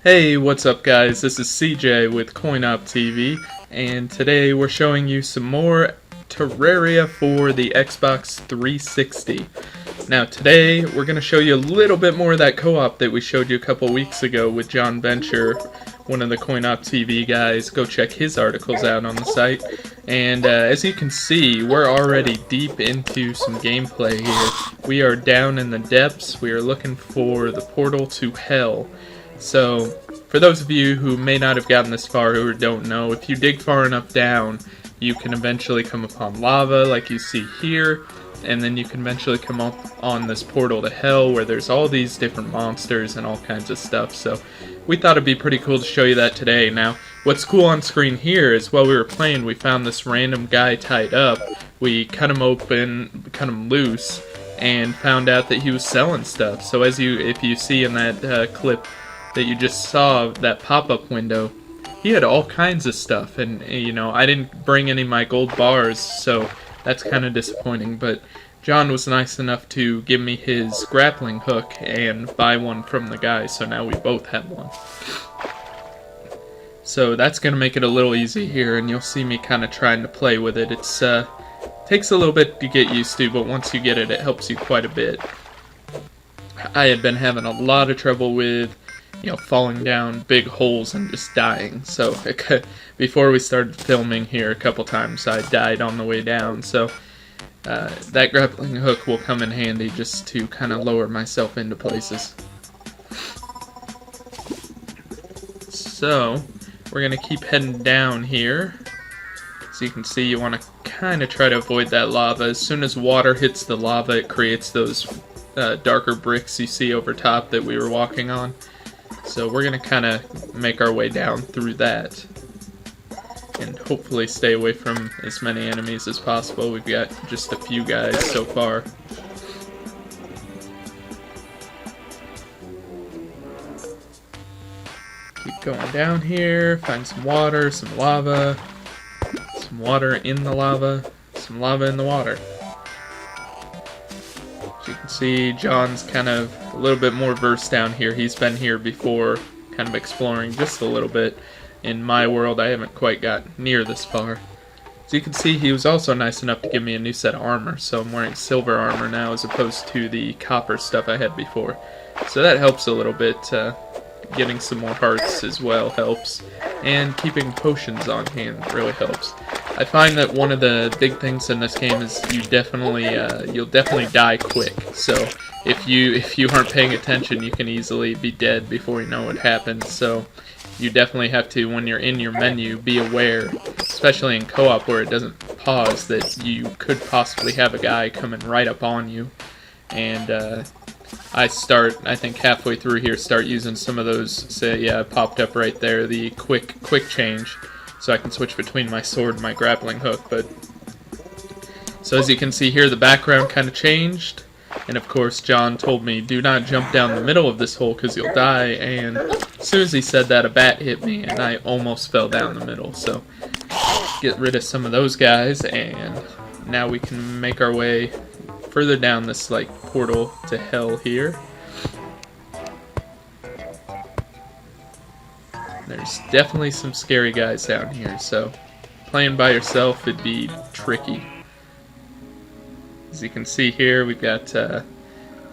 Hey, what's up guys? This is CJ with CoinOpTV, and today we're showing you some more Terraria for the Xbox 360. Now today we're going to show you a little bit more of that co-op that we showed you a couple weeks ago with John Venture, one of the CoinOpTV guys. Go check his articles out on the site. And as you can see, we're already deep into some gameplay here. We are down in the depths. We are looking for the portal to hell. So, for those of you who may not have gotten this far or don't know, if you dig far enough down, you can eventually come upon lava like you see here, and then you can eventually come up on this portal to hell where there's all these different monsters and all kinds of stuff. So, we thought it'd be pretty cool to show you that today. Now, what's cool on screen here is while we were playing, we found this random guy tied up. We cut him open, cut him loose, and found out that he was selling stuff. So, if you see in that clip that you just saw, that pop-up window, he had all kinds of stuff, and you know, I didn't bring any of my gold bars, so that's kind of disappointing, but John was nice enough to give me his grappling hook and buy one from the guy, so now we both have one. So that's going to make it a little easy here, and you'll see me kind of trying to play with it. It's takes a little bit to get used to, but once you get it, it helps you quite a bit. I had been having a lot of trouble with falling down big holes and just dying. So before we started filming here, a couple times I died on the way down. So that grappling hook will come in handy just to kind of lower myself into places. So we're going to keep heading down here. So you can see you want to kind of try to avoid that lava. As soon as water hits the lava, it creates those darker bricks you see over top that we were walking on. So we're going to kind of make our way down through that and hopefully stay away from as many enemies as possible. We've got just a few guys so far. Keep going down here, find some water, some lava, some water in the lava, some lava in the water. As you can see, John's kind of a little bit more versed down here. He's been here before, kind of exploring just a little bit. In my world, I haven't quite got near this far. As you can see, he was also nice enough to give me a new set of armor, so I'm wearing silver armor now as opposed to the copper stuff I had before. So that helps a little bit. Getting some more hearts as well helps, and keeping potions on hand really helps. I find that one of the big things in this game is you'll definitely die quick. So if you aren't paying attention, you can easily be dead before you know what happens. So you definitely have to, when you're in your menu, be aware, especially in co-op where it doesn't pause, that you could possibly have a guy coming right up on you. And I think halfway through here, start using some of those. Say, yeah, it popped up right there, the quick change, so I can switch between my sword and my grappling hook. But so as you can see here, the background kind of changed, and of course John told me do not jump down the middle of this hole because you'll die. And as soon as he said that, a bat hit me, and I almost fell down the middle. So get rid of some of those guys, and now we can make our way further down this portal to hell here. There's definitely some scary guys down here, so playing by yourself would be tricky. As you can see here, we've got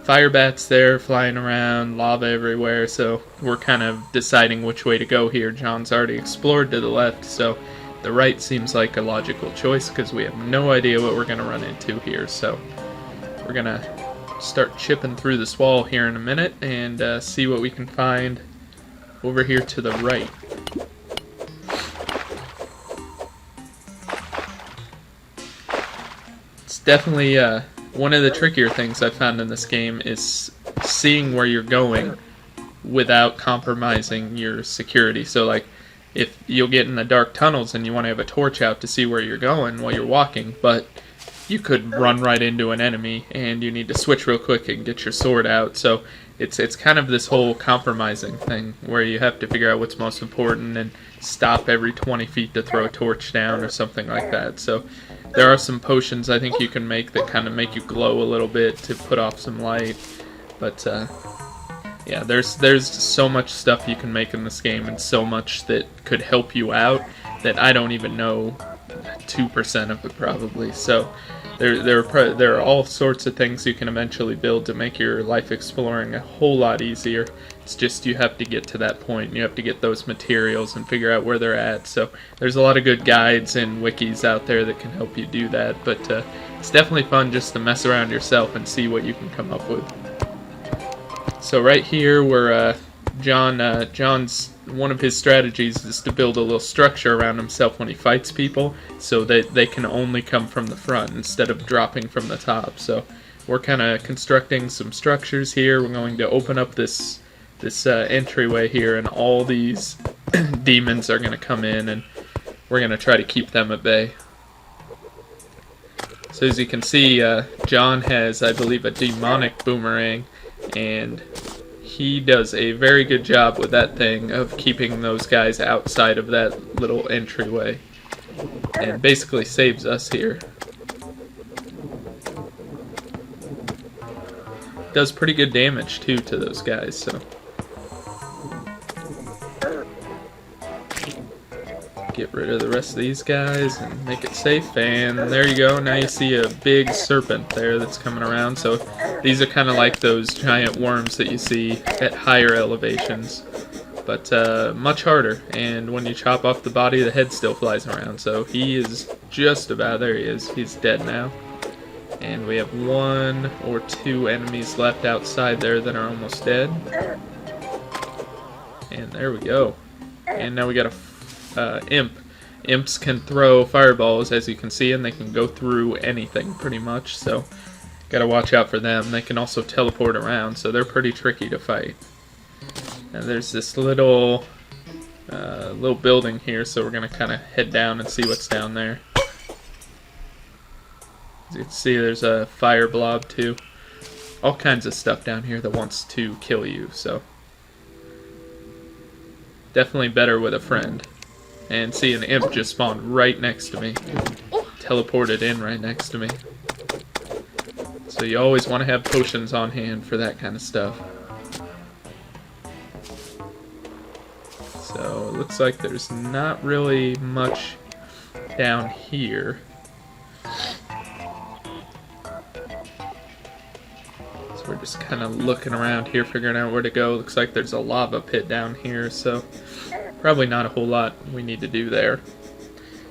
fire bats there flying around, lava everywhere, so we're kind of deciding which way to go here. John's already explored to the left, so the right seems like a logical choice because we have no idea what we're going to run into here. So we're going to start chipping through this wall here in a minute and see what we can find over here to the right. It's definitely one of the trickier things I've found in this game is seeing where you're going without compromising your security. So if you'll get in the dark tunnels and you want to have a torch out to see where you're going while you're walking, but you could run right into an enemy and you need to switch real quick and get your sword out. So it's kind of this whole compromising thing where you have to figure out what's most important and stop every 20 feet to throw a torch down or something like that. So there are some potions I think you can make that kind of make you glow a little bit to put off some light. But yeah, there's so much stuff you can make in this game, and so much that could help you out that I don't even know 2% of it probably. So there are all sorts of things you can eventually build to make your life exploring a whole lot easier. It's just you have to get to that point, and you have to get those materials and figure out where they're at. So there's a lot of good guides and wikis out there that can help you do that, but it's definitely fun just to mess around yourself and see what you can come up with. So right here, where John's one of his strategies is to build a little structure around himself when he fights people, so that they can only come from the front instead of dropping from the top. So we're kind of constructing some structures here. We're going to open up this entryway here, and all these demons are going to come in, and we're going to try to keep them at bay. So as you can see, John has, I believe, a demonic boomerang, and he does a very good job with that thing of keeping those guys outside of that little entryway, and basically saves us here. Does pretty good damage too to those guys, so get rid of the rest of these guys and make it safe, and there you go. Now you see a big serpent there that's coming around. So these are kind of like those giant worms that you see at higher elevations, but much harder, and when you chop off the body, the head still flies around. So he is just about, there he is, he's dead now. And we have 1 or 2 enemies left outside there that are almost dead. And there we go. And now we got a imp. Imps can throw fireballs, as you can see, and they can go through anything pretty much, so gotta watch out for them. They can also teleport around, so they're pretty tricky to fight. And there's this little building here, so we're gonna kind of head down and see what's down there. As you can see, there's a fire blob too. All kinds of stuff down here that wants to kill you, so definitely better with a friend. And see, an imp just spawned right next to me. Teleported in right next to me. So you always want to have potions on hand for that kind of stuff. So it looks like there's not really much down here. So we're just kind of looking around here, figuring out where to go. Looks like there's a lava pit down here, so probably not a whole lot we need to do there.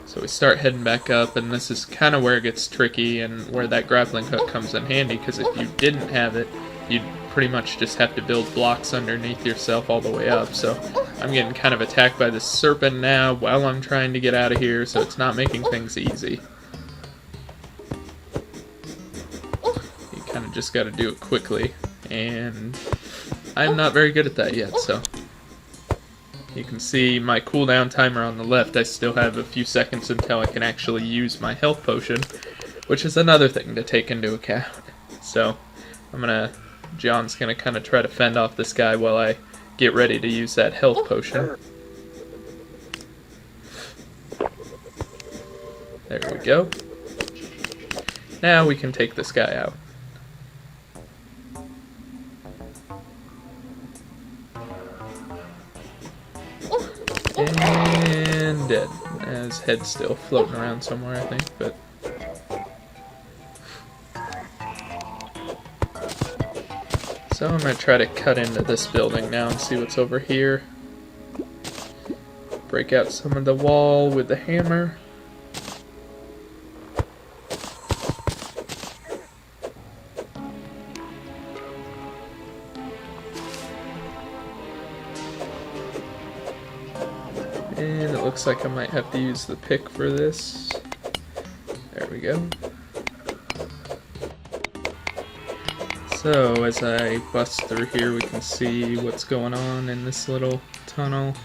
So we start heading back up, and this is kind of where it gets tricky and where that grappling hook comes in handy, because if you didn't have it, you'd pretty much just have to build blocks underneath yourself all the way up. So I'm getting kind of attacked by this serpent now while I'm trying to get out of here, so it's not making things easy. You kind of just got to do it quickly, and I'm not very good at that yet, so you can see my cooldown timer on the left. I still have a few seconds until I can actually use my health potion, which is another thing to take into account. So John's gonna kind of try to fend off this guy while I get ready to use that health potion. There we go. Now we can take this guy out. And dead. His head's still floating around somewhere, I think, but so I'm going to try to cut into this building now and see what's over here. Break out some of the wall with the hammer. And it looks like I might have to use the pick for this. There we go. So as I bust through here, we can see what's going on in this little tunnel.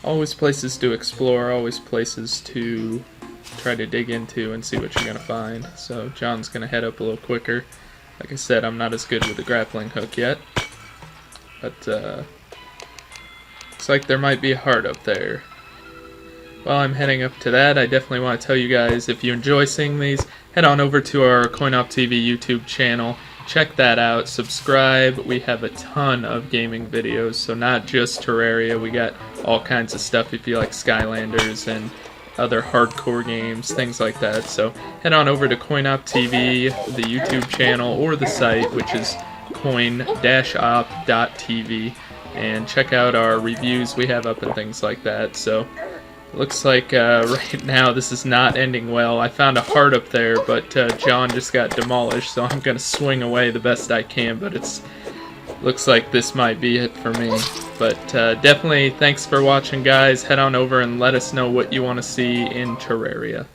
Always places to explore, always places to try to dig into and see what you're going to find. So John's going to head up a little quicker. Like I said, I'm not as good with the grappling hook yet, but looks like there might be a heart up there. While I'm heading up to that, I definitely want to tell you guys, if you enjoy seeing these, head on over to our CoinOpTV YouTube channel check that out. Subscribe. We have a ton of gaming videos, so not just Terraria. We got all kinds of stuff if you like Skylanders and other hardcore games, things like that. So head on over to CoinOpTV, the YouTube channel, or the site, which is coin-op.tv, and check out our reviews we have up and things like that. So looks like right now this is not ending well. I found a heart up there, but John just got demolished, so I'm going to swing away the best I can, but looks like this might be it for me. But definitely thanks for watching, guys. Head on over and let us know what you want to see in Terraria.